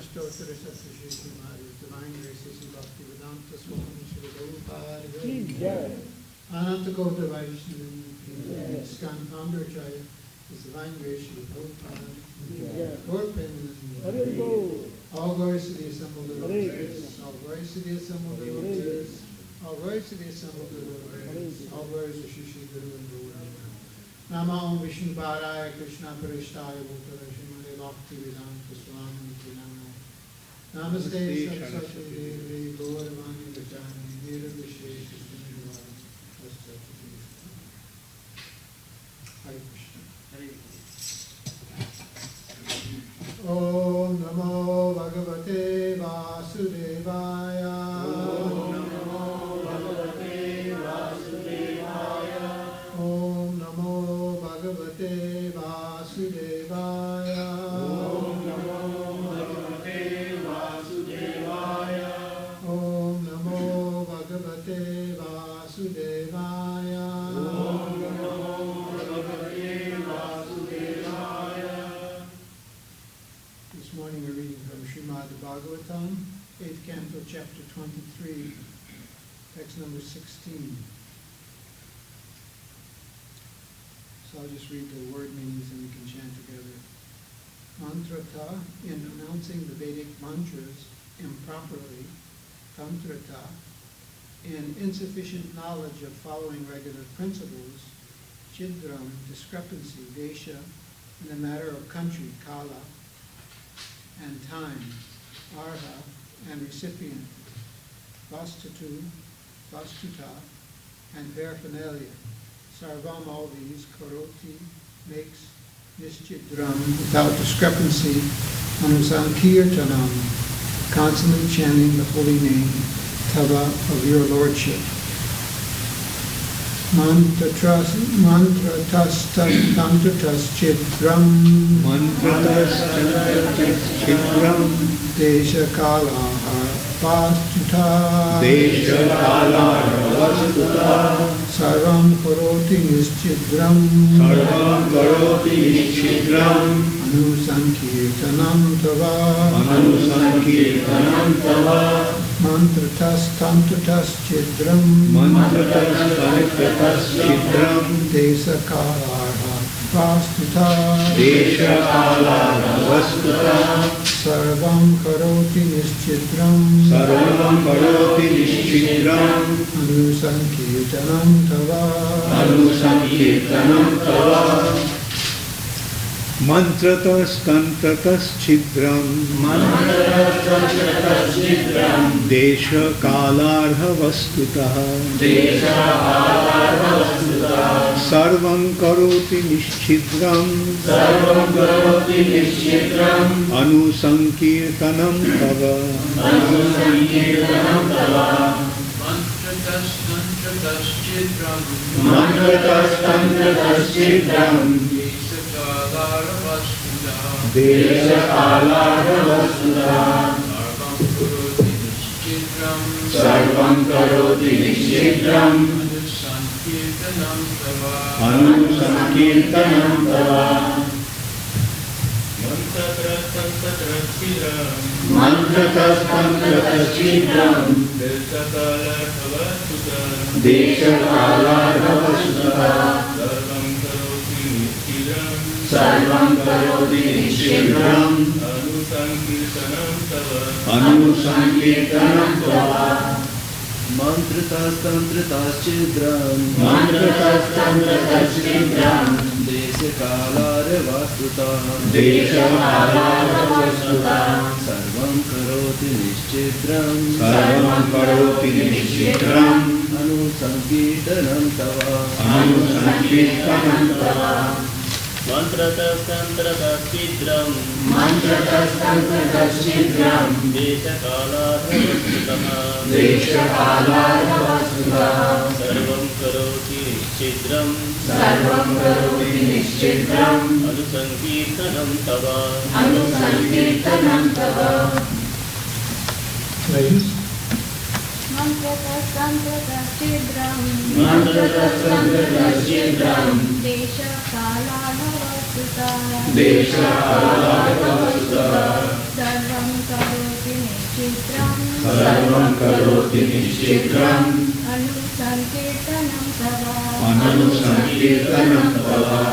Ashtottara Shri Srimad Divine Graces and Bhakti Vedanta Swami Shri Prabhupada Ananta Kota Vaishnava Skan Founder Chaya His Divine Grace Shri Prabhupada Lord Premanand all glories to the assembled devotees, all glories to the assembled devotees, all glories to the assembled devotees, all glories to Shri Shri Guru and Guru Nama Om Vishnu Paraya Krishna Parishtaya Bhutara Shrimade Bhakti Vedanta Swami Namo Namaste Saraswati Devi Gauravani Vajani Nirvishesha Sundara Hare Krishna. Om Namo Bhagavate Vasudevaya. Om Namo Bhagavate Vasudevaya. Om Namo Bhagavate Vasudevaya. Om Namo Bhagavate Vasudevaya. Om Namo Bhagavate Vasudevaya. Om Namo Bhagavate Vasudevaya. This morning we're reading from Srimad Bhagavatam, 8th Canto, Chapter 23, text number 16. So I'll just read the word meanings and we can chant together. Mantrata, in announcing the Vedic mantras improperly. Tantrata, in insufficient knowledge of following regular principles. Chidram, discrepancy. Desha, in the matter of country. Kala, and time. Arha, and recipient. Vastutu, vastuta, and paraphernalia. Sarvam, all these. Karoti, makes. Nischidram, without discrepancy. Anusankirtanam, constantly chanting the holy name. Tava, of your lordship. Mantratas chidram. Mantratas chidram. Desha kalaha vastuta. Desha kalaha vastuta. Sarvam karoti nischidram. Sarvam karoti nischidram. Anusankirtanam tava. Anusankirtanam tava. Mantratas tantratas chidram. Mantratas tantratas chidram. Desha kalaha vastuta. Desha kalaha vastuta. Sarvam karoti nischidram. Sarvam karoti nischidram. Anusankirtanam tava. Anusankirtanam tava. Mantratas tantratas chidram. Mantratas tantratas chidram. Desha kalarha vastutah. Desha kalarha vastutah. Sarvam karoti nischidram. Sarvam karoti nischidram. Anusankirtanam tava. Anusankirtanam tava. Mantratas tantratas chidram. Mantratas tantratas chidram. Desha kalarha vastutah. Sarvam karoti nischidram. Anusankirtanam tava. Mantratas tantratas chidram. Mantratas tantratas chidram. Desha kalarha vastutah. Sarvam karoti nischidram. Anusankirtanam tava. Mantratas tantratas chidram. Mantratas tantratas chidram. Desha kalarha vastutah. Desha kalarha vastutah. Sarvam karoti nischidram. Sarvam karoti nischidram. Anusankirtanam tava. Anusankirtanam tava. Mantratas tantratas chidram. Mantratas tantratas chidram. Desha kalarha vastutah. Desha kalarha vastutah. Sarvam karoti nischidram. Sarvam karoti nischidram. Anusankirtanam tava. Anusankirtanam tava. Ladies. Mantratas tantratas chidram. Mantratas tantratas chidram. Desha kalarha vastutah. Desha kalarha vastutah. Sarvam karoti nischidram. Sarvam karoti nischidram. Anusankirtanam tava. Anusankirtanam tava.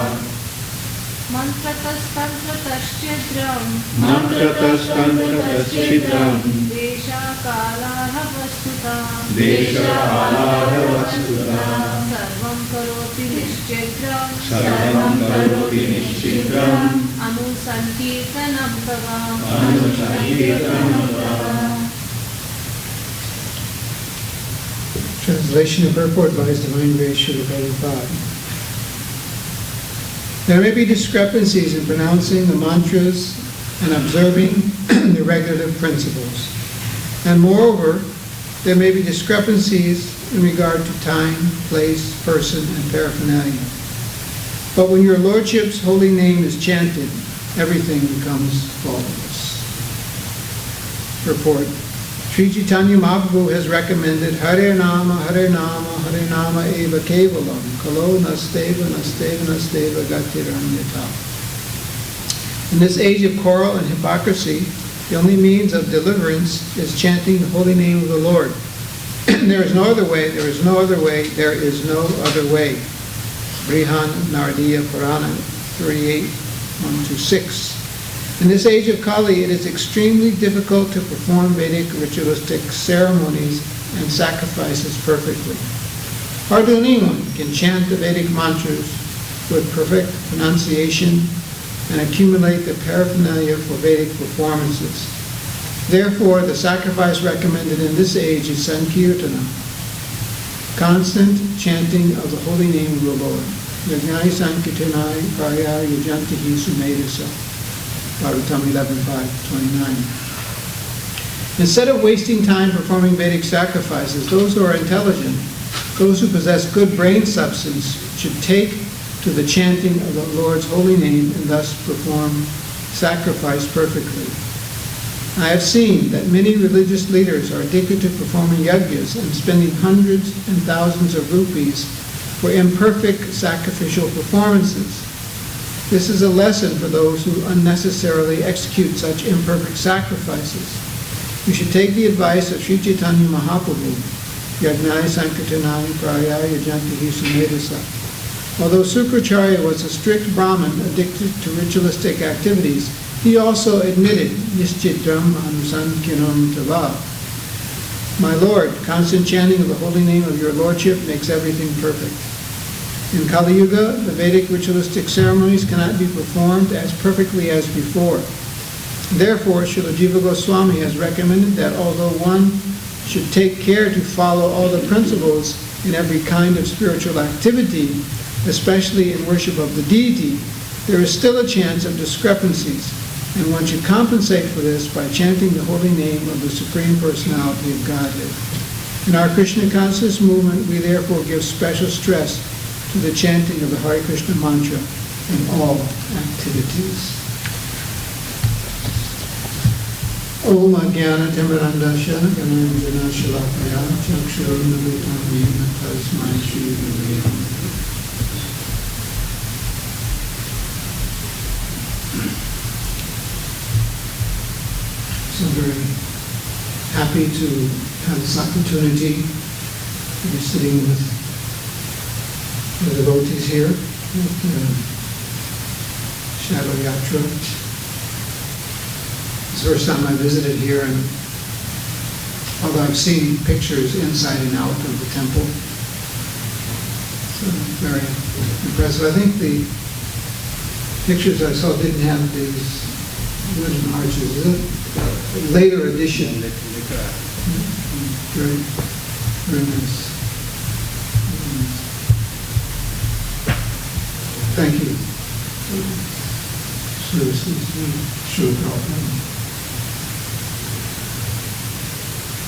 Mantrataspantrataschidram. Mantrataspantrataschidram. Desha kalaha vastuta. Desha kalaha vastuta. Sarvam karoti nischidram. Sarvam karoti nischidram. Anusankirtanam tava. Anusankirtanam tava. Translation and purport by His Divine Grace Srila Prabhupada. There may be discrepancies in pronouncing the mantras and observing the regulative principles. And moreover, there may be discrepancies in regard to time, place, person, and paraphernalia. But when your Lordship's holy name is chanted, everything becomes faultless. Report. Sri Chaitanya Mahaprabhu has recommended Hare Nama, Hare Nama, Hare Nama Eva Kevalam, Kalo Nasteva, Nasteva, Nasteva Gatiranyata. In this age of quarrel and hypocrisy, the only means of deliverance is chanting the holy name of the Lord. There is no other way, there is no other way, there is no other way. Brihan Naradiya Purana 38, 1-6. In this age of Kali, it is extremely difficult to perform Vedic ritualistic ceremonies and sacrifices perfectly. Hardly anyone can chant the Vedic mantras with perfect pronunciation and accumulate the paraphernalia for Vedic performances. Therefore, the sacrifice recommended in this age is Sankirtana, constant chanting of the holy name of the Lord. Yajnai Sankirtanai Parya Yajantihi Sumedasa. Bhagavatam 11:5-29. Instead of wasting time performing Vedic sacrifices, those who are intelligent, those who possess good brain substance, should take to the chanting of the Lord's holy name and thus perform sacrifice perfectly. I have seen that many religious leaders are addicted to performing yajnas and spending hundreds and thousands of rupees for imperfect sacrificial performances. This is a lesson for those who unnecessarily execute such imperfect sacrifices. You should take the advice of Sri Chaitanya Mahaprabhu, Yagnai Sankirtanai Praya Yajantihi Sumedasa. Although Sukracharya was a strict Brahmin addicted to ritualistic activities, he also admitted, Nischidram Anusankirtanam Tava. My Lord, constant chanting of the holy name of your Lordship makes everything perfect. In Kali Yuga, the Vedic ritualistic ceremonies cannot be performed as perfectly as before. Therefore, Srila Jiva Goswami has recommended that although one should take care to follow all the principles in every kind of spiritual activity, especially in worship of the deity, there is still a chance of discrepancies, and one should compensate for this by chanting the holy name of the Supreme Personality of Godhead. In our Krishna consciousness movement, we therefore give special stress to the chanting of the Hare Krishna mantra in all activities. Om Ajnana Timirandasya Gananjana Shalakaya Chakshurunavritam Yena Tasmai Shri Gurave Namaha. So I'm very happy to have this opportunity to be sitting with the devotees here at Shadow Yatra. It's the first time I visited here, and although I've seen pictures inside and out of the temple, it's very impressive. I think the pictures I saw didn't have these wooden arches. Is it a later edition? Very, very nice. Thank you. Services, sure.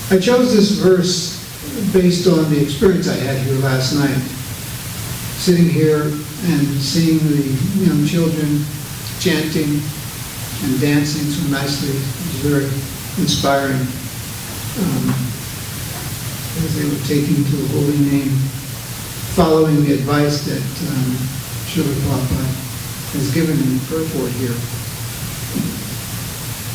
I chose this verse based on the experience I had here last night. Sitting here and seeing the young children chanting and dancing so nicely. It was very inspiring as they were taking to the holy name, following the advice that Srila Prabhupada has given in the purport here.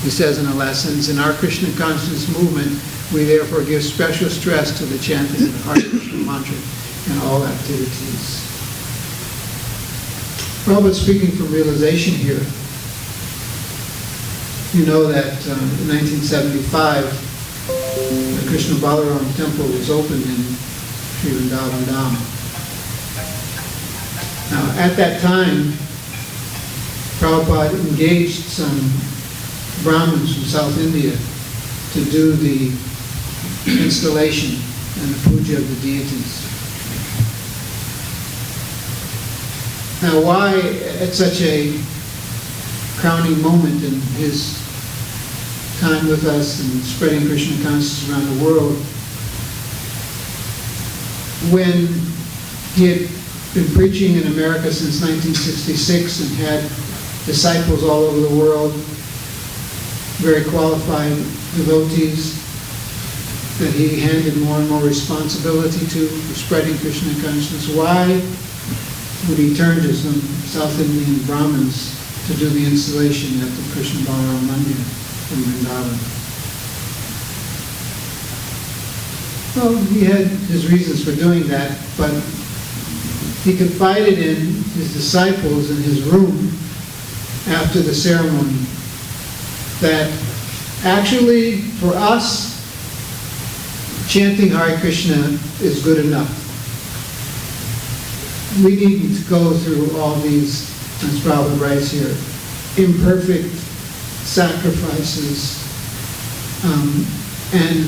He says in the lessons, in our Krishna consciousness movement, we therefore give special stress to the chanting of the Hare Krishna mantra in all activities. Prabhupada speaking from realization here. You know that in 1975, the Krishna Balaram temple was opened in Sri Vrindavan Dham. Now, at that time, Prabhupada engaged some Brahmins from South India to do the installation and the puja of the deities. Now, why at such a crowning moment in his time with us and spreading Krishna consciousness around the world, when he had been preaching in America since 1966 and had disciples all over the world, very qualified devotees that he handed more and more responsibility to for spreading Krishna consciousness, why would he turn to some South Indian Brahmins to do the installation at the Krishna Balaram Mandir in Vrindavan? Well, he had his reasons for doing that, but he confided in his disciples in his room after the ceremony that actually for us, chanting Hare Krishna is good enough. We needn't go through all these, as Prabhupada writes here, imperfect sacrifices, and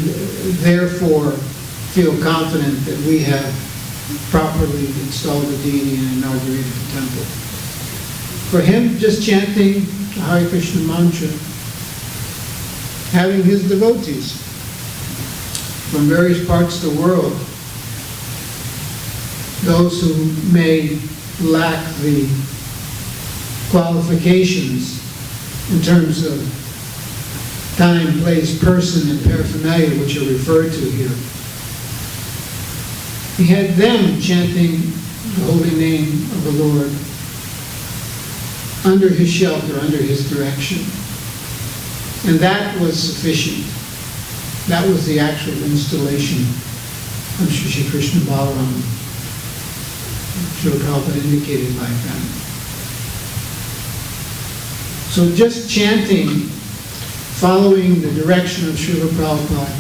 therefore feel confident that we have properly installed the deity and inaugurated the temple. For him, just chanting the Hare Krishna mantra, having his devotees from various parts of the world, those who may lack the qualifications in terms of time, place, person, and paraphernalia, which are referred to here. He had them chanting the holy name of the Lord under his shelter, under his direction. And that was sufficient. That was the actual installation of Shri Krishna Balaram. Srila Prabhupada indicated like that. So just chanting, following the direction of Srila Prabhupada,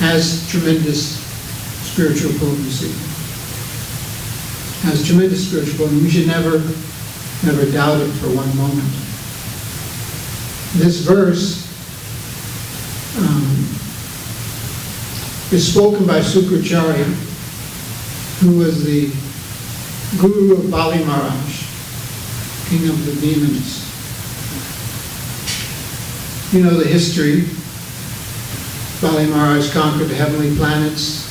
has tremendous spiritual potency. Has tremendous spiritual potency. We should never doubt it for one moment. This verse is spoken by Sukracharya, who was the guru of Bali Maharaj, king of the demons. You know the history. Bali Maharaj conquered the heavenly planets.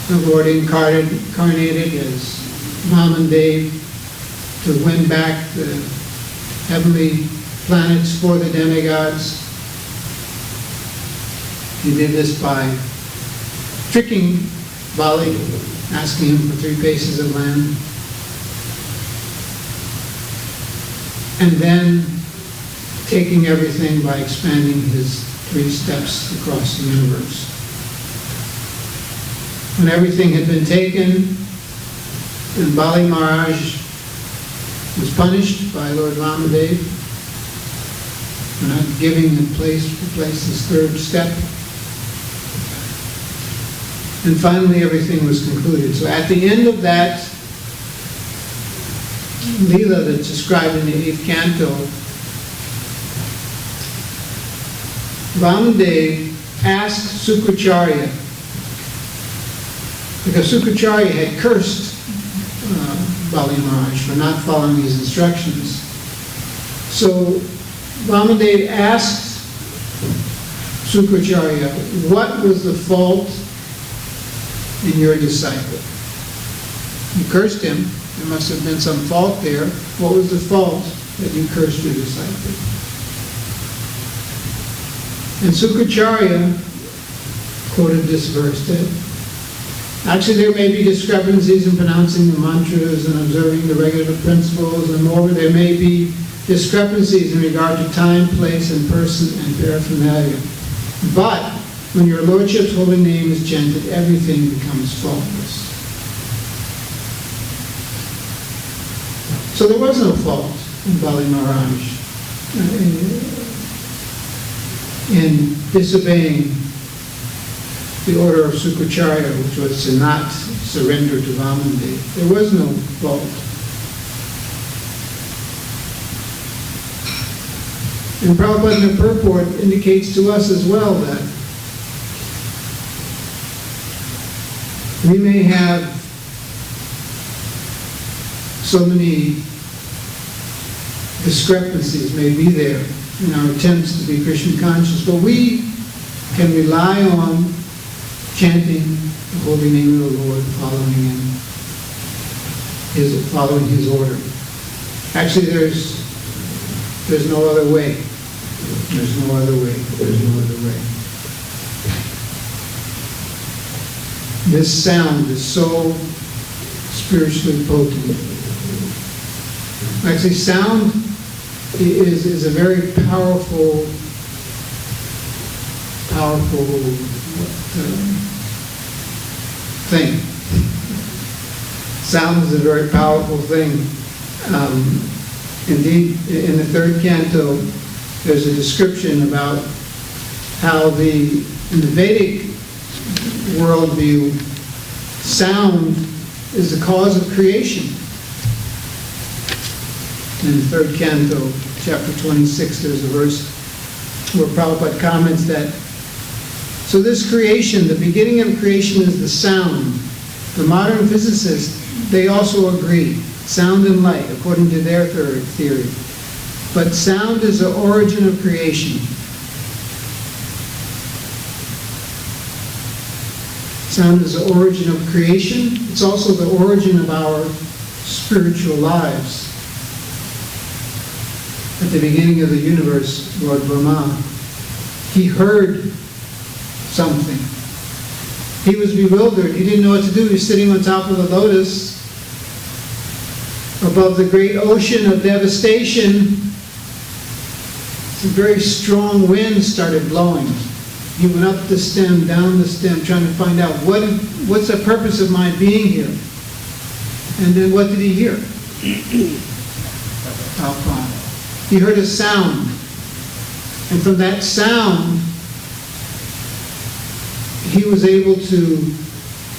The Lord incarnated as Vamandev to win back the heavenly planets for the demigods. He did this by tricking Bali, asking him for 3 paces of land, and then taking everything by expanding his 3 steps across the universe. When everything had been taken, then Bali Maharaj was punished by Lord Vamandev for not giving the place his 3rd step. And finally everything was concluded. So at the end of that Leela that's described in the 8th canto, Vamandev asked Sukracharya, because Sukracharya had cursed Bali Maharaj for not following his instructions. So Vamandev asked Sukracharya, what was the fault in your disciple? You cursed him. There must have been some fault there. What was the fault that you cursed your disciple? And Sukracharya quoted this verse that actually there may be discrepancies in pronouncing the mantras and observing the regular principles, and moreover there may be discrepancies in regard to time, place, and person and paraphernalia. But when your Lordship's holy name is chanted, everything becomes faultless. So there was no fault in Bali Maharaj in disobeying the order of Sukracharya, which was to not surrender to Vamandev. There was no fault. And Prabhupada in the purport indicates to us as well that we may have so many discrepancies may be there in our attempts to be Krishna conscious, but we can rely on chanting the holy name of the Lord, following His order. Actually, there's no other way. There's no other way. There's no other way. This sound is so spiritually potent. Actually, sound is a very powerful thing. Sound is a very powerful thing. Indeed, in the third canto, there's a description about how in the Vedic worldview, sound is the cause of creation. In the third canto, chapter 26, there's a verse where Prabhupada comments that, so this creation, the beginning of creation is the sound. The modern physicists, they also agree, sound and light, according to their theory. But sound is the origin of creation. Sound is the origin of creation. It's also the origin of our spiritual lives. At the beginning of the universe, Lord Brahma, he heard something. He was bewildered. He didn't know what to do. He was sitting on top of the lotus above the great ocean of devastation. A very strong wind started blowing. He went up the stem, down the stem, trying to find out what's the purpose of my being here. And then what did he hear? He heard a sound. And from that sound, he was able to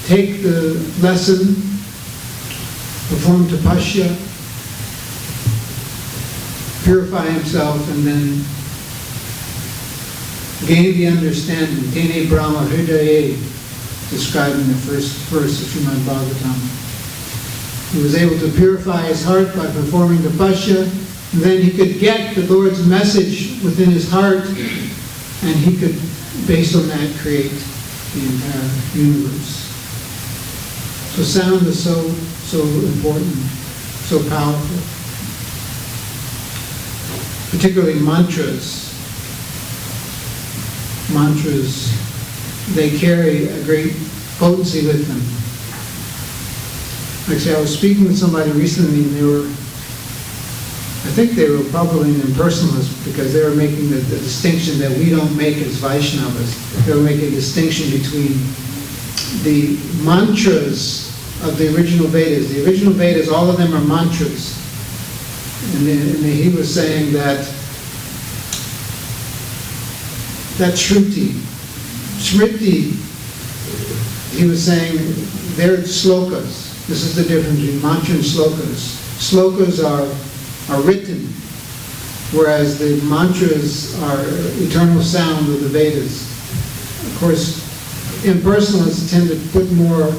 take the lesson, perform tapasya, purify himself, and then gain the understanding. Tene Brahma Hridaye, described in the first verse of Srimad Bhagavatam. He was able to purify his heart by performing tapasya, and then he could get the Lord's message within his heart, and he could, based on that, create the entire universe. So sound is so important, so powerful. Particularly mantras. Mantras, they carry a great potency with them. Actually, I was speaking with somebody recently, and I think they were probably an impersonalist, because they were making the distinction that we don't make as Vaishnavas. They were making a distinction between the mantras of the original Vedas. The original Vedas, all of them are mantras. And he was saying that Shruti, Smriti, he was saying they're slokas. This is the difference between mantra and slokas. Slokas are written, whereas the mantras are eternal sound of the Vedas. Of course, impersonalists tend to put more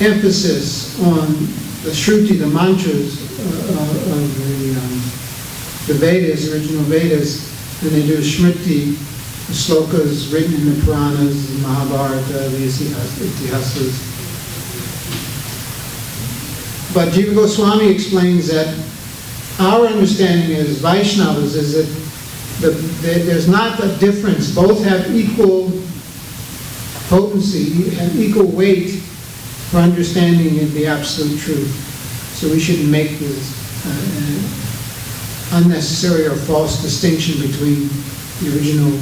emphasis on the Shruti, the mantras of the Vedas, original Vedas, than they do Smriti, the slokas written in the Puranas, the Mahabharata, the Itihasas. But Jiva Goswami explains that our understanding as Vaishnavas is that there's not a difference. Both have equal potency, have equal weight for understanding the absolute truth. So we shouldn't make this unnecessary or false distinction between the original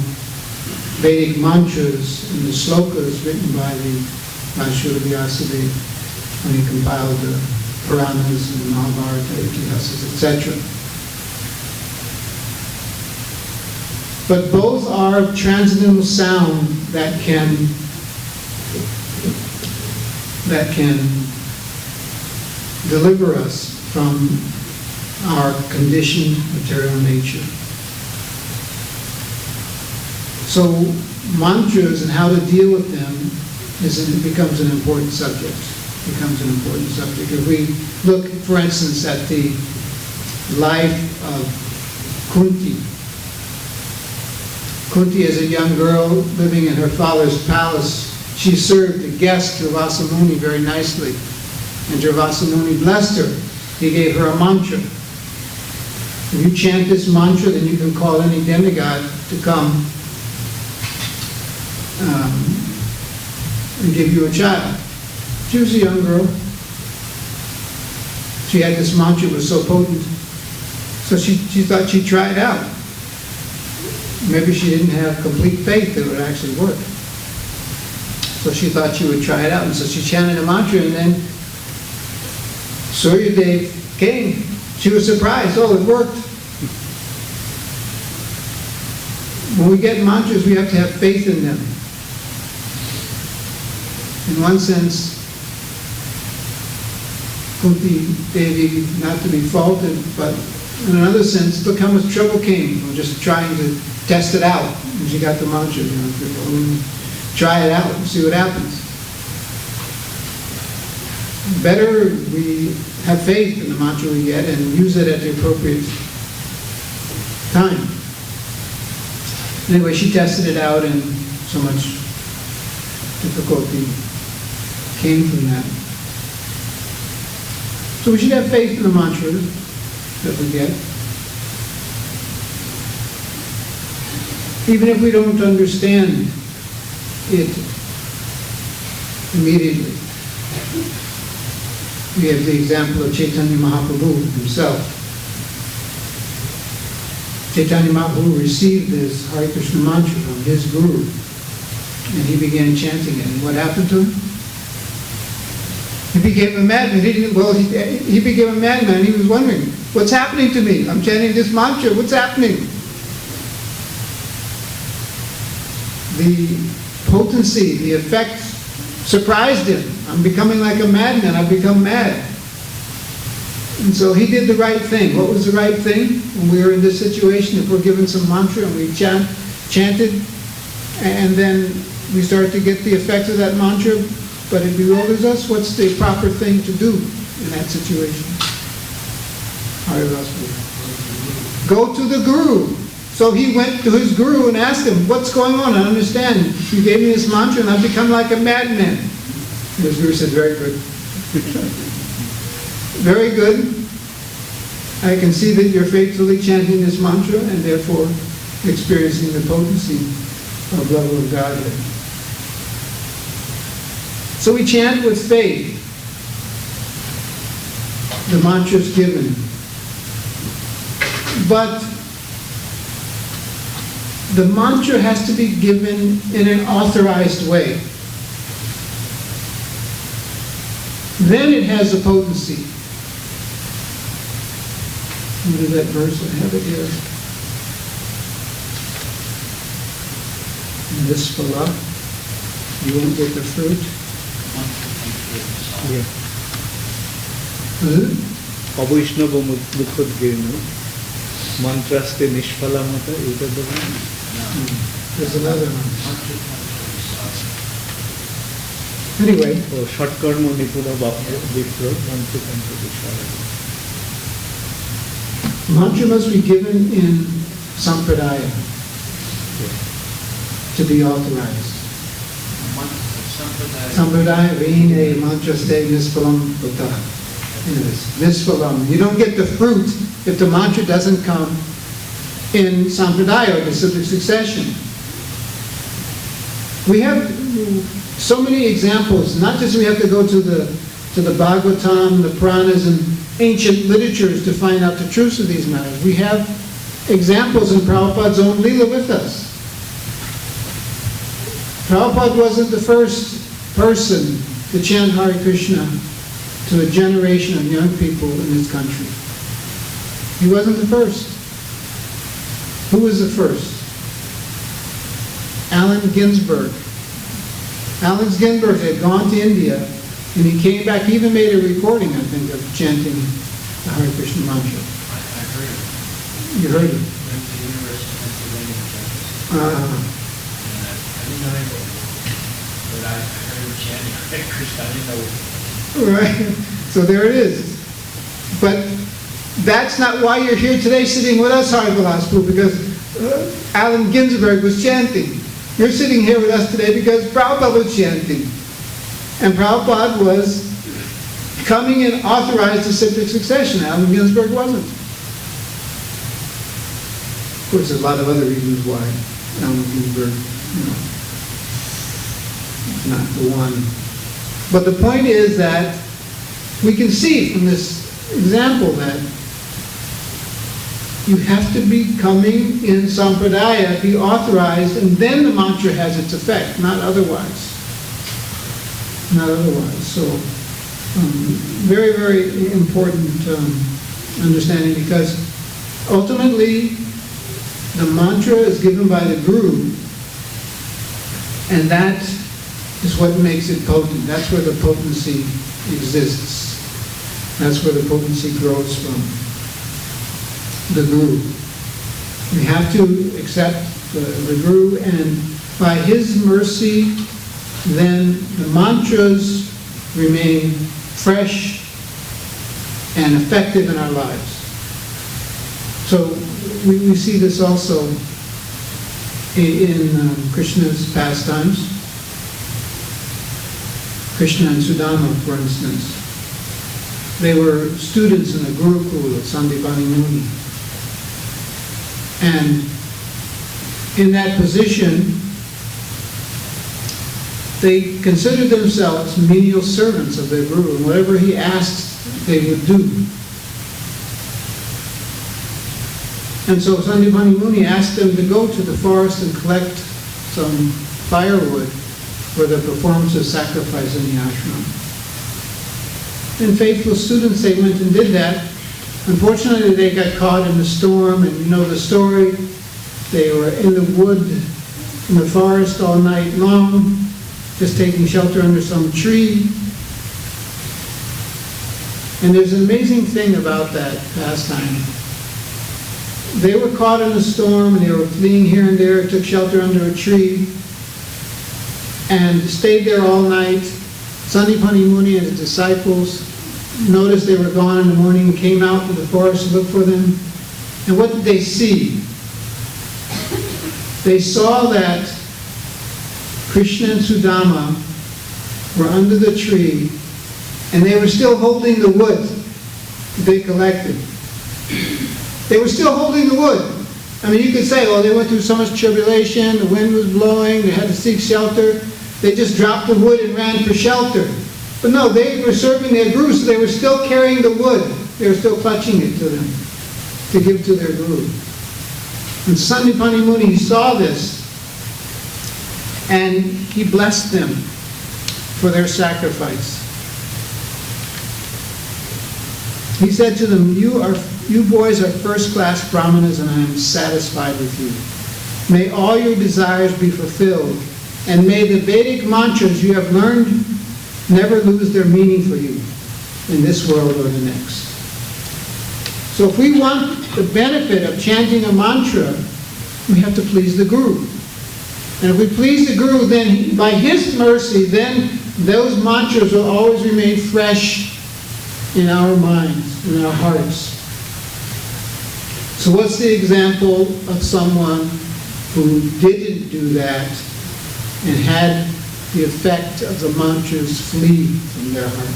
Vedic mantras and the slokas written by the Srila Vyasadeva when he compiled the Puranas and the Mahabharata, Itihasas, etc. But both are transcendental sound that can deliver us from our conditioned material nature. So mantras and how to deal with them becomes an important subject. If we look, for instance, at the life of Kunti. Kunti is a young girl living in her father's palace. She served the guest, Durvasa Muni, very nicely. And Durvasa Muni blessed her. He gave her a mantra. If you chant this mantra, then you can call any demigod to come and give you a child. She was a young girl. She had this mantra, it was so potent. So she thought she'd try it out. Maybe she didn't have complete faith that it would actually work. So she thought she would try it out. And so she chanted a mantra, and then Suryadev came. She was surprised. Oh, it worked. When we get mantras, we have to have faith in them. In one sense, Kunti Devi, not to be faulted, but in another sense, look how much trouble came from just trying to test it out. And she got the mantra, try it out and see what happens. Better we have faith in the mantra we get and use it at the appropriate time. Anyway, she tested it out, and so much difficulty came from that. So we should have faith in the mantra that we get. Even if we don't understand it immediately. We have the example of Chaitanya Mahaprabhu himself. Chaitanya Mahaprabhu received this Hare Krishna mantra from his guru, and he began chanting it. And what happened to him? He became a madman. He became a madman. He was wondering, what's happening to me? I'm chanting this mantra. What's happening? The potency, the effect surprised him. I'm becoming like a madman. I've become mad. And so he did the right thing. What was the right thing? When we were in this situation, if we're given some mantra and we chanted, and then we start to get the effect of that mantra, but it bewilders us, what's the proper thing to do in that situation? Go to the guru. So he went to his guru and asked him, what's going on? I understand. You gave me this mantra and I've become like a madman. And his guru said, very good. Very good. I can see that you're faithfully chanting this mantra and therefore experiencing the potency of love of Godhead. So we chant with faith the mantras given. But the mantra has to be given in an authorized way. Then it has a potency. What is that verse? I have it here. In this phala, you won't get the fruit. Yeah. Is it? Abhishnava Mukhodgirno. Mantraste Nishphalamata. Is that the one? There's another one. Anyway. Oh, Shatkarma Nipura Vipra. Mantra. Mantra must be given in sampradaya to be authorized. Sampradaya vine mantraste nisphalam bhutta. Nisphalam. You don't get the fruit if the mantra doesn't come in sampradaya or disciplic succession. We have so many examples. Not just we have to go to to the Bhagavatam, the Puranas, and ancient literatures to find out the truths of these matters. We have examples in Prabhupada's own Leela with us. Prabhupada wasn't the first person to chant Hare Krishna to a generation of young people in this country. He wasn't the first. Who was the first? Allen Ginsberg. Allen Ginsberg had gone to India, and he came back. He even made a recording, I think, of chanting the Hare Krishna mantra. I heard it. You heard it? Went to the University of Pennsylvania. And I didn't know anything. But I heard him chanting Hare Krishna. I didn't know. Right. So there it is. But that's not why you're here today sitting with us, Harivilas, because Allen Ginsberg was chanting. You're sitting here with us today because Prabhupada was chanting. And Prabhupada was coming in authorized to civic succession. Allen Ginsberg wasn't. Of course, there's a lot of other reasons why Allen Ginsberg, is not the one. But the point is that we can see from this example that you have to be coming in sampradaya, be authorized, and then the mantra has its effect, not otherwise. Not otherwise. So, very, very important understanding, because ultimately the mantra is given by the Guru, and that is what makes it potent. That's where the potency exists. That's where the potency grows from. The Guru. We have to accept the Guru, and by his mercy, then the mantras remain fresh and effective in our lives. So we see this also in Krishna's pastimes. Krishna and Sudama, for instance. They were students in the Gurukul of Sandipani Muni. And in that position, they considered themselves menial servants of their Guru, and whatever he asked, they would do. And so Sandipani Muni asked them to go to the forest and collect some firewood for the performance of sacrifice in the ashram. And faithful students, they went and did that. Unfortunately, they got caught in the storm, and you know the story. They were in the wood, in the forest all night long, just taking shelter under some tree. And there's an amazing thing about that pastime. They were caught in a storm, and they were fleeing here and there, took shelter under a tree, and stayed there all night. Sandipani Muni and his disciples noticed they were gone in the morning, came out to the forest to look for them. And what did they see? They saw that Krishna and Sudama were under the tree, and they were still holding the wood that they collected. They were still holding the wood. I mean, you could say, oh, they went through so much tribulation, the wind was blowing, they had to seek shelter. They just dropped the wood and ran for shelter. But no, they were serving their Guru, so they were still carrying the wood. They were still clutching it to them, to give to their Guru. And Sandipani Muni saw this, and he blessed them for their sacrifice. He said to them, you boys are first-class brahmanas, and I am satisfied with you. May all your desires be fulfilled, and may the Vedic mantras you have learned never lose their meaning for you in this world or the next. So if we want the benefit of chanting a mantra, we have to please the Guru. And if we please the Guru, then by his mercy, then those mantras will always remain fresh in our minds, in our hearts. So what's the example of someone who didn't do that and had the effect of the mantras flee from their heart?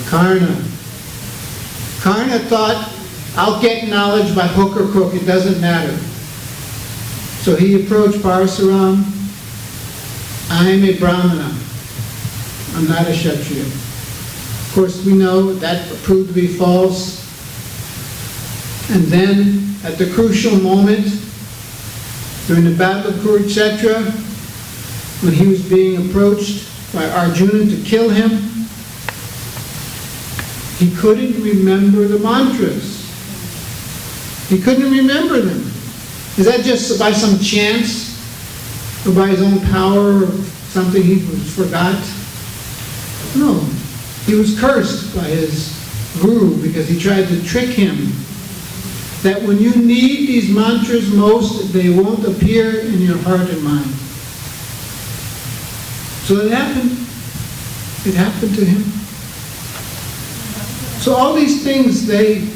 Karna. Karna thought, I'll get knowledge by hook or crook, it doesn't matter. So he approached Parasuram. I'm a Brahmana. I'm not a Kshatriya. Of course, we know that proved to be false. And then, at the crucial moment, during the Battle of Kurukshetra, when he was being approached by Arjuna to kill him, he couldn't remember the mantras. He couldn't remember them. Is that just by some chance? Or by his own power, or something he forgot? No. He was cursed by his guru because he tried to trick him that when you need these mantras most, they won't appear in your heart and mind. So it happened. It happened to him. So all these things, they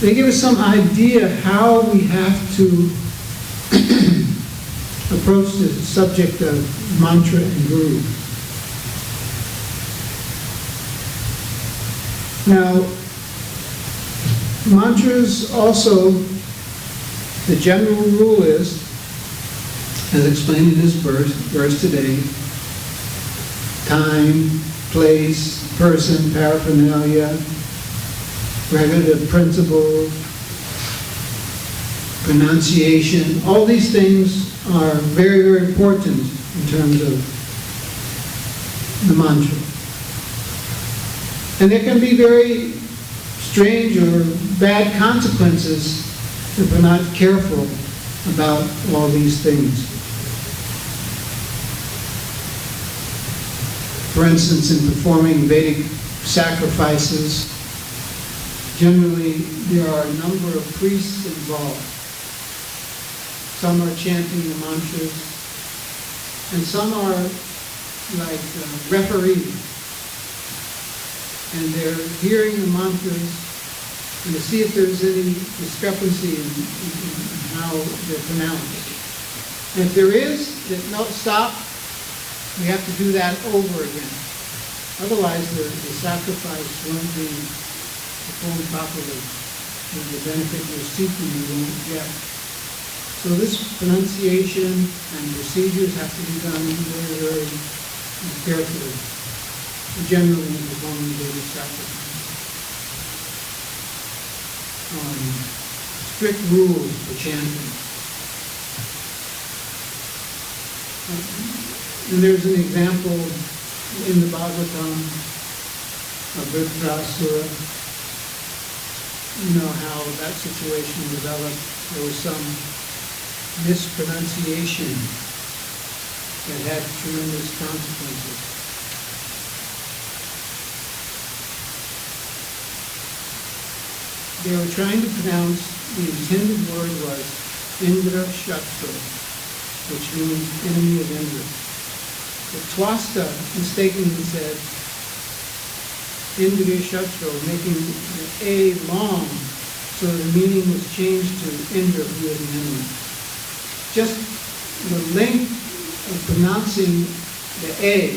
give us some idea how we have to approach the subject of mantra and guru. Now, mantras also, the general rule is, as explained in this verse today, time, place, person, paraphernalia, regulative principle, pronunciation, all these things are very, very important in terms of the mantra. And there can be very strange or bad consequences if we're not careful about all these things. For instance, in performing Vedic sacrifices, generally there are a number of priests involved. Some are chanting the mantras, and some are like referees. And they're hearing the mantras and to see if there's any discrepancy in how they're pronounced. And if there is, then no, stop. We have to do that over again. Otherwise, the sacrifice won't be performed properly, and the benefit you're seeking you won't get. So this pronunciation and procedures have to be done very, very carefully. Generally, in performing Vedic sacrifice. Strict rules for chanting. And there's an example in the Bhagavatam of Vritrasura. You know how that situation developed. There was some mispronunciation that had tremendous consequences. They were trying to pronounce, the intended word was Indra Shatra, which means enemy of Indra. But Twasta mistakenly said Indra Shatra, making the A long, so the meaning was changed to Indra, who is an enemy. Just the length of pronouncing the A,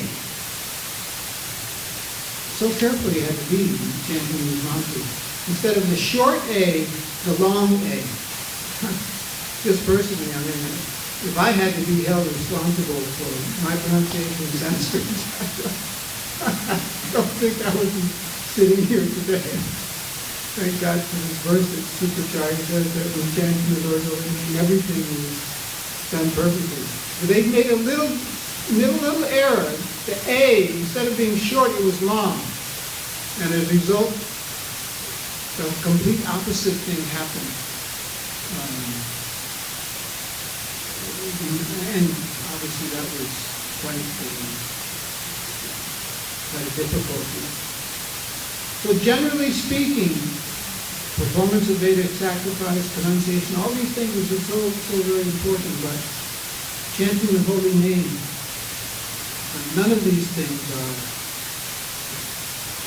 so carefully had to be chanting these mantras. Instead of the short A, the long A. Just personally, I mean, if I had to be held responsible for my pronunciation in Sanskrit, I don't think I would be sitting here today. Thank God for this verse that supercharged says that when chanting the Lord's holy name, everything is done perfectly. But they made a little error. The A, instead of being short, it was long. And as a result, the complete opposite thing happened. And obviously that was quite a difficulty. So generally speaking, performance of Vedic sacrifice, pronunciation, all these things are so very important, but chanting the holy name, none of these things are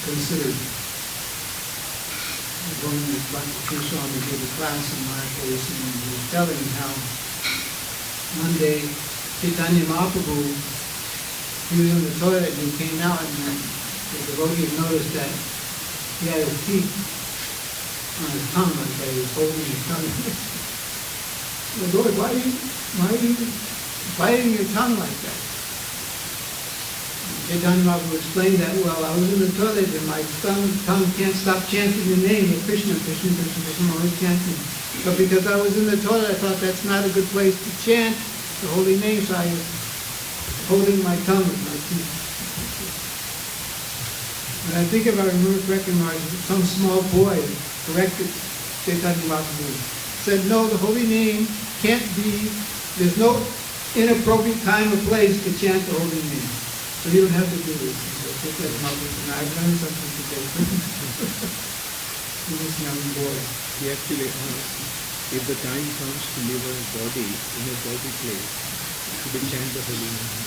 considered. Going to Bhakti Swami gave a class in Mayapur, and he was telling how one day Chaitanya Mahaprabhu, he was in the toilet and he came out, and the devotee noticed that he had his teeth on his tongue, like that he was holding his tongue. The Lord, why are you biting your tongue like that? Chaitanya Mahaprabhu explained that well. I was in the toilet and my tongue can't stop chanting the name of Krishna, Krishna, Krishna, Krishna, always chanting. But because I was in the toilet, I thought that's not a good place to chant the holy name, so I was holding my tongue with my teeth. And I think if I remember correctly, some small boy corrected Chaitanya Mahaprabhu. Said, no, the holy name can't be, there's no inappropriate time or place to chant the holy name. So you don't have to do this. So Chaitanya Mahaprabhu, and I've learned something today from this young boy. He actually asked, if the time comes to leave a body in a body place, should we chant the holy name?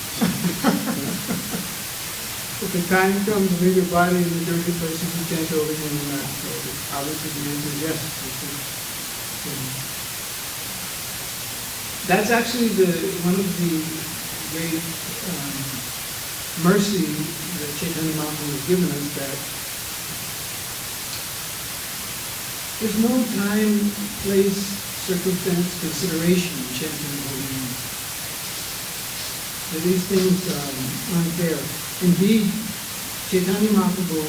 If the time comes to leave your body in a dirty place, you can chant the holy name or not. So obviously the answer is yes. That's actually one of the great mercy that Chaitanya Mahaprabhu has given us, that there's no time, place, circumstance, consideration in chanting the holy name. That these things aren't there. Indeed, Chaitanya Mahaprabhu,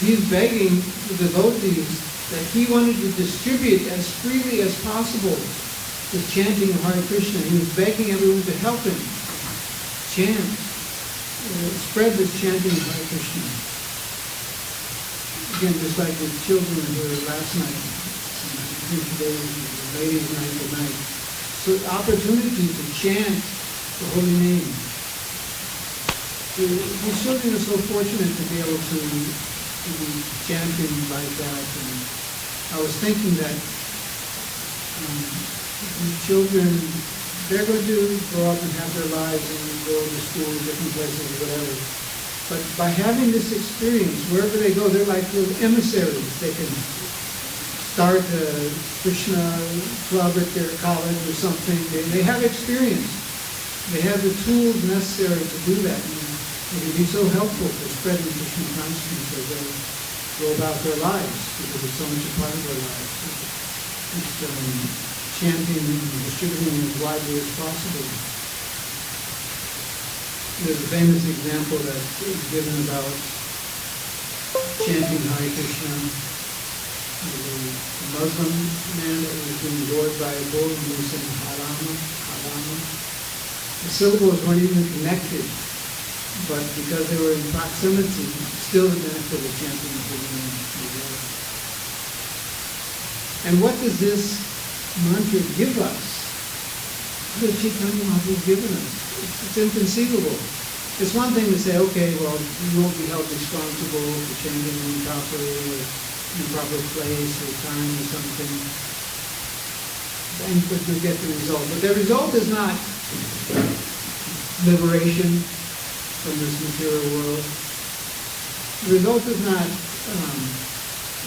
he's begging the devotees that he wanted to distribute as freely as possible the chanting of Hare Krishna. He was begging everyone to help him chant, spread this chanting of Hare Krishna. Again, just like the children were last night, and today was the ladies' night tonight. So the opportunity to chant the holy name. The children are so fortunate to be able to be chanting like that. And I was thinking that these children, they're going to grow up and have their lives and go to school, different places, or whatever. But by having this experience, wherever they go, they're like little emissaries. They can start a Krishna club at their college or something. They have experience. They have the tools necessary to do that. And it can be so helpful for spreading Krishna consciousness as they go about their lives, because it's so much a part of their lives. It's chanting and distributing as widely as possible. There's a famous example that is given about chanting Hare Krishna. A Muslim man that was being gored by a bull and he was saying Harama, Harama. The syllables weren't even connected, but because they were in proximity, still the benefit of chanting the holy name was there. And what does this mantra give us? What has Chaitanya Mahaprabhu given us? It's inconceivable. It's one thing to say, okay, well, you won't be held responsible for chanting improperly or improper place or time or something, but you get the result. But the result is not liberation from this material world. The result is not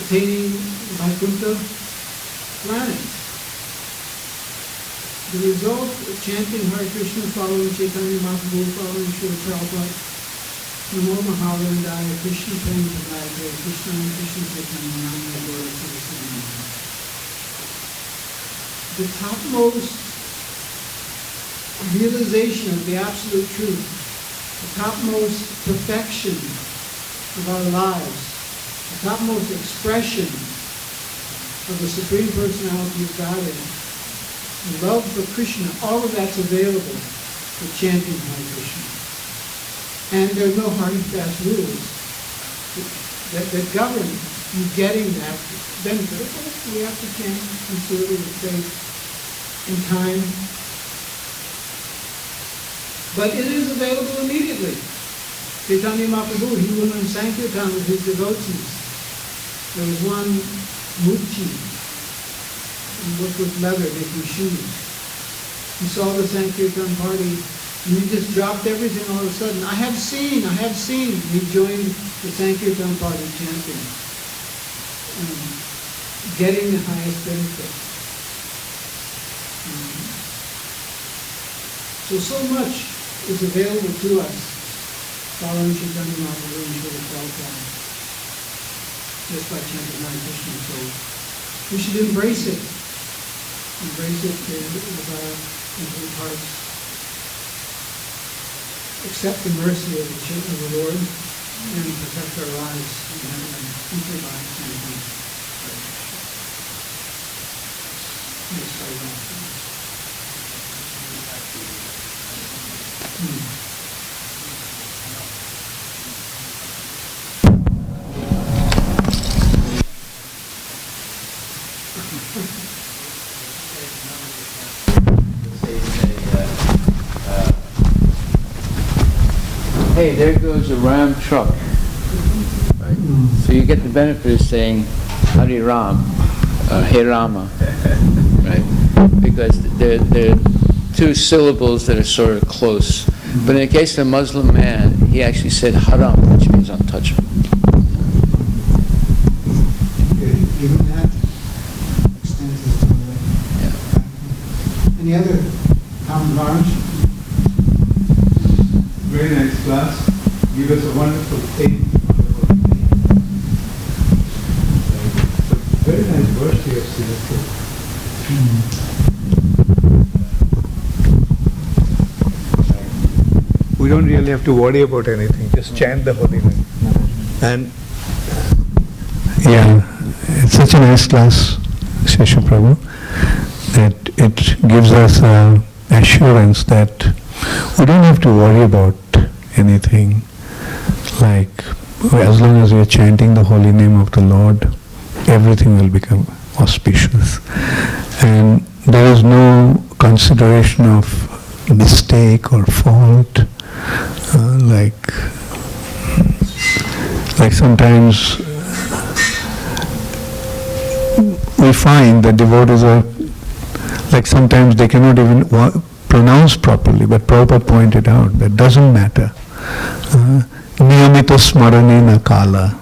attaining Vaikuntha planet. The result of chanting Hare Krishna, following Chaitanya Mahaprabhu, following Srila Prabhupada, Namo Mahavindaya, Krishna Prema Pradaya, Krishna and Krishna Chaitanya, Namya Gora Saraswati. The topmost realization of the absolute truth, the topmost perfection of our lives, the topmost expression of the Supreme Personality of Godhead, love for Krishna, all of that's available for chanting Hare Krishna. And there are no hard and fast rules that govern you getting that benefit. We have to chant sincerely with faith and time. But it is available immediately. Chaitanya Mahaprabhu, he went on Sankirtan with his devotees. There was one Mukti, he worked with leather, making shoes. He saw the Sankirtan party, and he just dropped everything all of a sudden. I have seen. He joined the Sankirtan party chanting, getting the highest benefit. So much is available to us following Chaitanya Mahaprabhu and Srila Prabhupada, just by chanting Hare Krishna. So we should embrace it. Embrace it with our hearts. accept the mercy of the children of the Lord and protect our lives in heaven and future lives and peace. Yes, I will. Hey, there goes a Ram truck. Right. So you get the benefit of saying Hari Ram, Hey Rama, right? Because they're two syllables that are sort of close. But in the case of a Muslim man, he actually said Haram, which means untouchable. Given that, extends it to the Yeah. Any other comments? Very nice class. Give us a wonderful thing. Very nice verse you have selected. We don't really have to worry about anything. Just chant the holy name. And yeah, it's such a nice class, Sesa Prabhu, that it gives us assurance that we don't have to worry about anything. Like, as long as we are chanting the holy name of the Lord, everything will become auspicious. And there is no consideration of mistake or fault. Like sometimes we find that devotees are, like sometimes they cannot even pronounce properly, but Prabhupada pointed out that doesn't matter. Niyamita smaranena kala.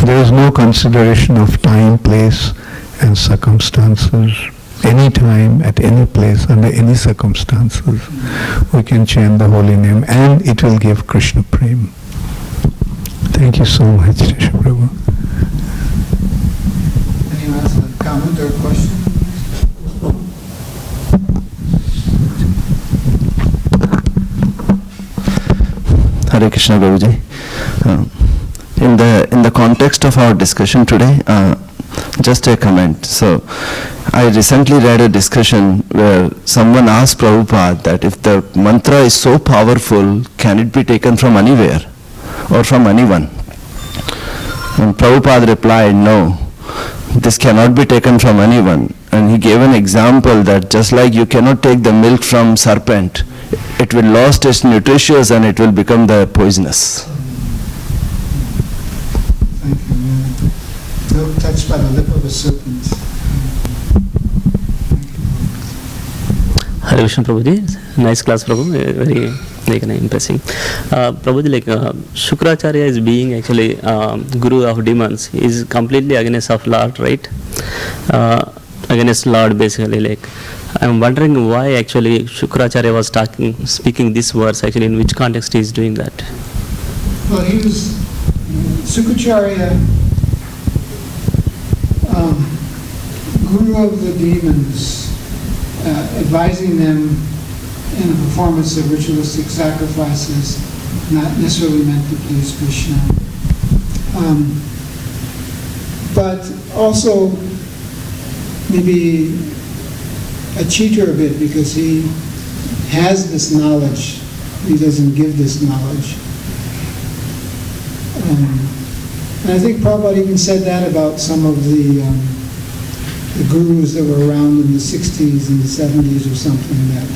There is no consideration of time, place and circumstances. Any time, at any place, under any circumstances, we can chant the holy name and it will give Krishna Prem. Thank you so much, Sesa Prabhu. Anyone else have a comment or question? Hare Krishna Prabhuji. In the context of our discussion today, just a comment. So, I recently read a discussion where someone asked Prabhupada that if the mantra is so powerful, can it be taken from anywhere or from anyone? And Prabhupada replied, no, this cannot be taken from anyone. And he gave an example that just like you cannot take the milk from serpent, it will lose its nutritious and it will become the poisonous. Thank you. Milk touched by the lip of a serpent. Hare Krishna Prabhuji, nice class Prabhu, very impressive. Prabhuji, Shukracharya is being actually guru of demons. He is completely against of Lord, right? Against Lord basically. I'm wondering why actually Shukracharya was speaking this verse, actually in which context he is doing that. Well, he was Shukracharya, guru of the demons, advising them in the performance of ritualistic sacrifices, not necessarily meant to please Krishna. But also maybe a cheater a bit because he has this knowledge, he doesn't give this knowledge. And I think Prabhupada even said that about some of the gurus that were around in the 60s and the 70s or something, that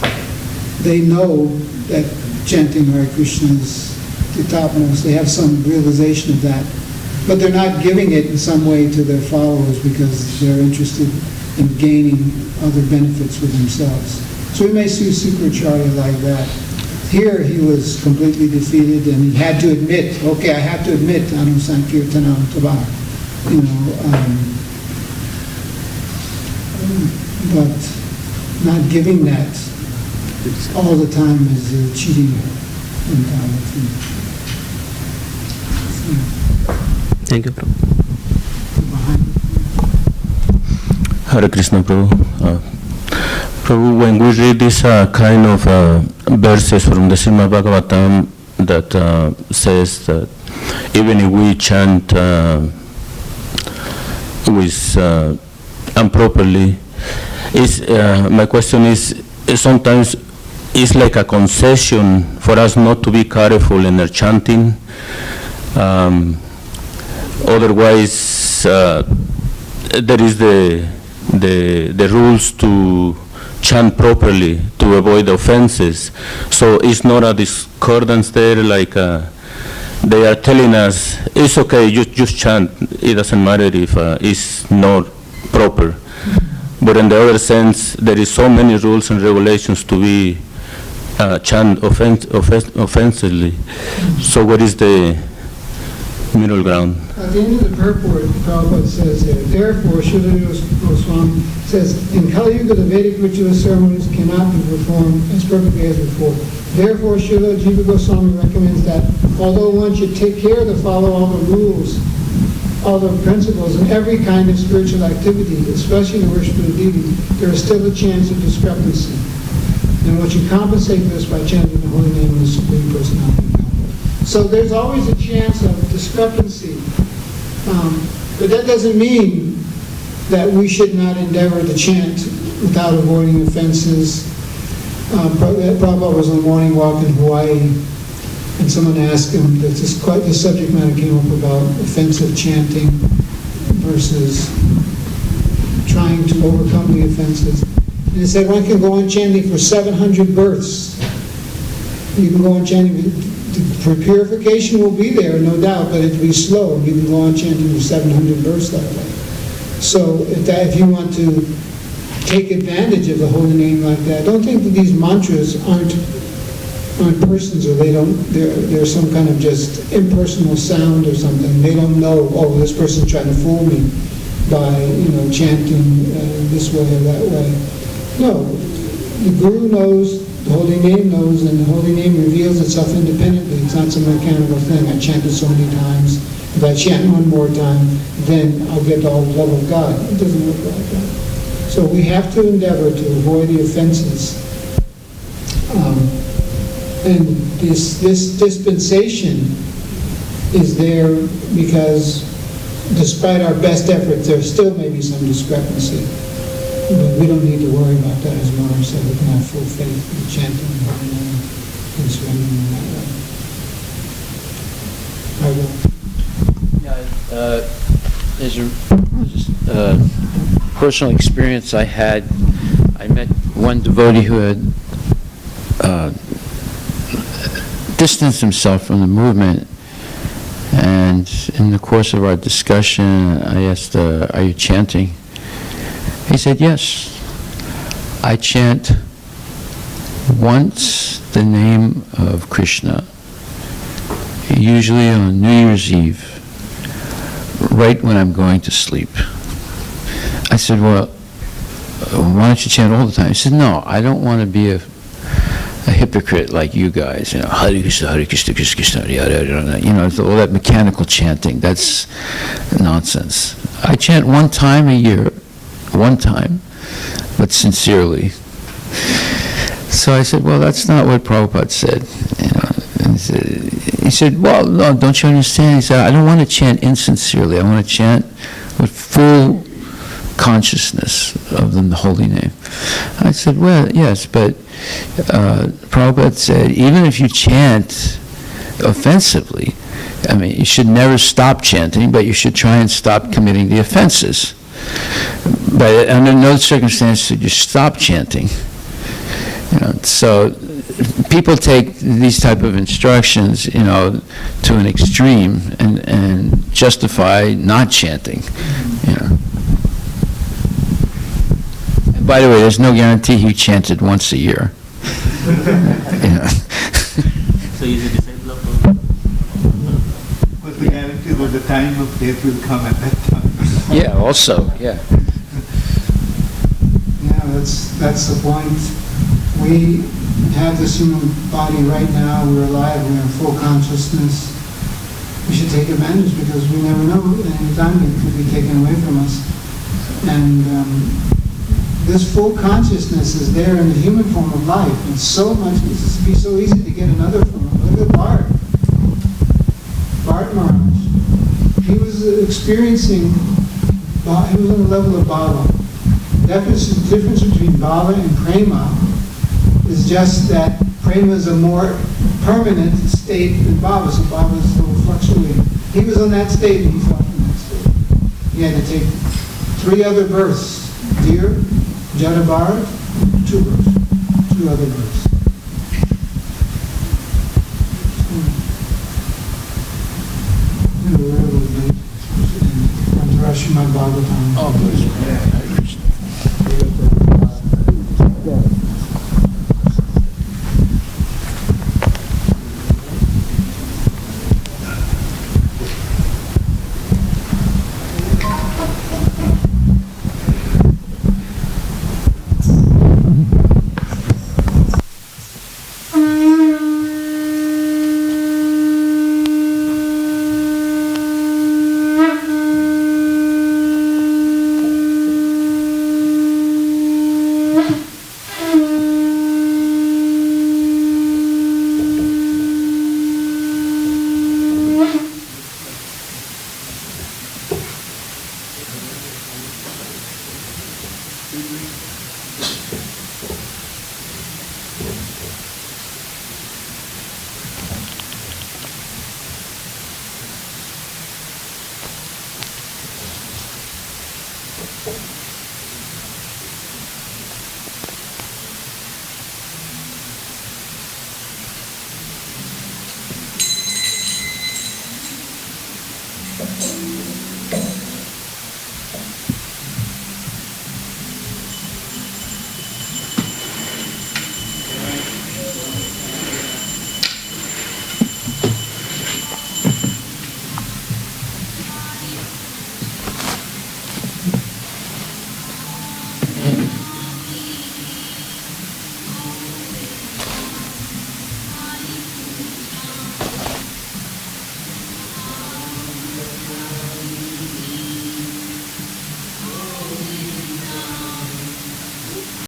they know that chanting Hare Krishna is the topmost. They have some realization of that. But they're not giving it in some way to their followers because they're interested in gaining other benefits for themselves. So we may see Shukracharya like that. Here he was completely defeated and he had to admit, okay, I have to admit, Anu Sankirtanam Tabar, but not giving that all the time is a cheating mentality. Thank you, Prabhu. Hare Krishna Prabhu. Prabhu, when we read these kind of verses from the Srimad Bhagavatam that says that even if we chant with improperly, my question is sometimes it's like a concession for us not to be careful in our chanting. Otherwise, there is the rules to chant properly to avoid offenses. So it's not a discordance there, like they are telling us, it's okay, just chant, it doesn't matter if it's not proper. But in the other sense, there is so many rules and regulations to be chant offensively. So what is the middle ground? At the end of the purport, Prabhupada says there, therefore, Srila Goswami says, in Kali Yuga, the Vedic ritual ceremonies cannot be performed as perfectly as before. Therefore, Srila Jiva Goswami recommends that although one should take care to follow all the rules, all the principles in every kind of spiritual activity, especially the worship of the deity, there is still a chance of discrepancy. And one should compensate this by chanting the holy name of the Supreme Personality of Godhead. So there's always a chance of discrepancy. But that doesn't mean that we should not endeavor to chant without avoiding offenses. Prabhupada was on a morning walk in Hawaii, and someone asked him that this subject matter came up about offensive chanting versus trying to overcome the offenses. And he said one can go on chanting for 700 births. You can go on chanting. The purification will be there, no doubt, but it'll be slow. You can go on chanting for 700 births that way. So if you want to take advantage of the holy name like that, don't think that these mantras aren't persons, or they're some kind of just impersonal sound or something. They don't know, oh, this person's trying to fool me by chanting this way or that way. No, the Guru knows, the holy name knows, and the holy name reveals itself independently. It's not some mechanical thing. I chanted so many times. If I chant one more time, then I'll get all the love of God. It doesn't work like that. So we have to endeavor to avoid the offenses. And this dispensation is there because despite our best efforts, there still may be some discrepancy. But we don't need to worry about that, as Mara said. We can have full faith in chanting and holy name and surrendering in that way. There's a personal experience I had. I met one devotee who had distanced himself from the movement, and in the course of our discussion, I asked, are you chanting? He said, yes. I chant once the name of Krishna, usually on New Year's Eve, right when I'm going to sleep. I said, well, why don't you chant all the time? He said, no, I don't want to be a hypocrite like you guys, Hare Krishna, Krishna Krishna, Hare Hare, all that mechanical chanting. That's nonsense. I chant one time a year, but sincerely. So I said, well, that's not what Prabhupada said. He said, well, no, don't you understand? He said, I don't want to chant insincerely. I want to chant with full consciousness of the holy name. I said, well, yes, but Prabhupada said, even if you chant offensively, you should never stop chanting, but you should try and stop committing the offenses. But under no circumstance should you stop chanting. So people take these type of instructions, to an extreme and justify not chanting. And by the way, there's no guarantee he chanted once a year. So he's a disciple of Prabhupada? But the guarantee that the time of death will come at that time. Yeah, also, yeah. Yeah, that's the point. We have this human body right now. We're alive. We have full consciousness. We should take advantage because we never know at any time it could be taken away from us. And this full consciousness is there in the human form of life, and so much, it would be so easy to get another form. Look at Bart Maharaj. He was experiencing, he was on the level of Bhava. The difference between Bhava and Prema is just that Prema is a more permanent state than Bhava, so Bhava is a little fluctuating. He was on that state and he felt in that state. He had to take 3 other births. Deer, Jadabar, 2 births, 2 other births. From Srimad Bhagavatam. Oh, good.